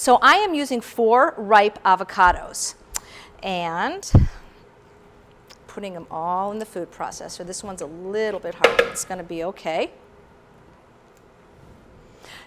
So I am using 4 ripe avocados and putting them all in the food processor. This one's a little bit hard, but it's going to be okay.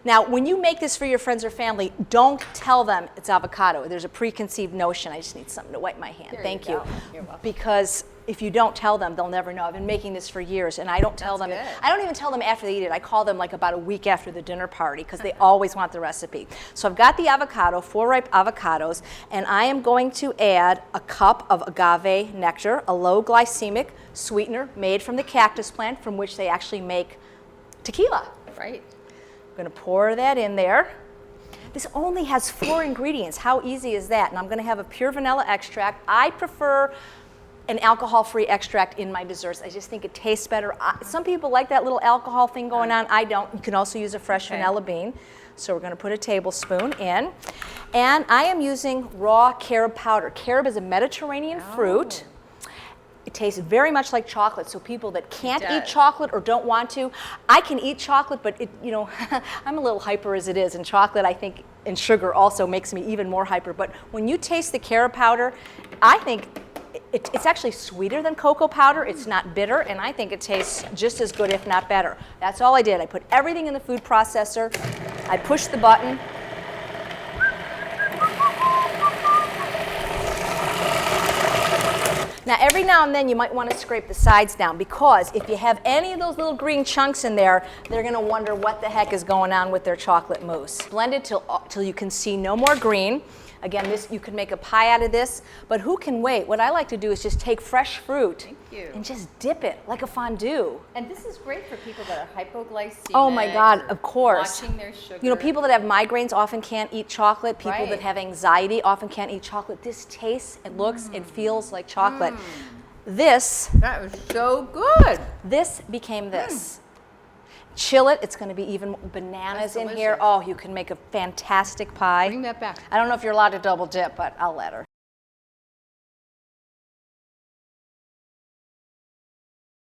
Now, when you make this for your friends or family, don't tell them it's avocado. There's a preconceived notion. I just need something to wipe my hand. Thank you. You're welcome. Because if you don't tell them, they'll never know. I've been making this for years, and I don't tell them. I don't even tell them after they eat it. I call them like about a week after the dinner party because they always want the recipe. So I've got the avocado, 4 ripe avocados, and I am going to add a cup of agave nectar, a low glycemic sweetener made from the cactus plant from which they actually make tequila. Right. I'm going to pour that in there. This only has 4 ingredients. How easy is that? And I'm going to have a pure vanilla extract. I prefer an alcohol-free extract in my desserts. I just think it tastes better. Some people like that little alcohol thing going on. I don't. You can also use a fresh vanilla bean. So we're going to put a tablespoon in. And I am using raw carob powder. Carob is a Mediterranean fruit. It tastes very much like chocolate, so people that can't eat chocolate or don't want to, I can eat chocolate, but I'm a little hyper as it is, and chocolate, I think, and sugar also makes me even more hyper. But when you taste the carob powder, I think it's actually sweeter than cocoa powder. It's not bitter, and I think it tastes just as good, if not better. That's all I did. I put everything in the food processor. I pushed the button. Now, every now and then you might want to scrape the sides down because if you have any of those little green chunks in there, they're going to wonder what the heck is going on with their chocolate mousse. Blend it till you can see no more green. Again, you could make a pie out of this, but who can wait? What I like to do is just take fresh fruit and just dip it like a fondue. And this is great for people that are hypoglycemic. Oh my God, of course. Watching their sugar. You know, people that have migraines often can't eat chocolate. People that have anxiety often can't eat chocolate. This tastes and looks and feels like chocolate. That was so good. This became this. Chill it. It's going to be even bananas in here. Oh, you can make a fantastic pie. Bring that back. I don't know if you're allowed to double dip, but I'll let her.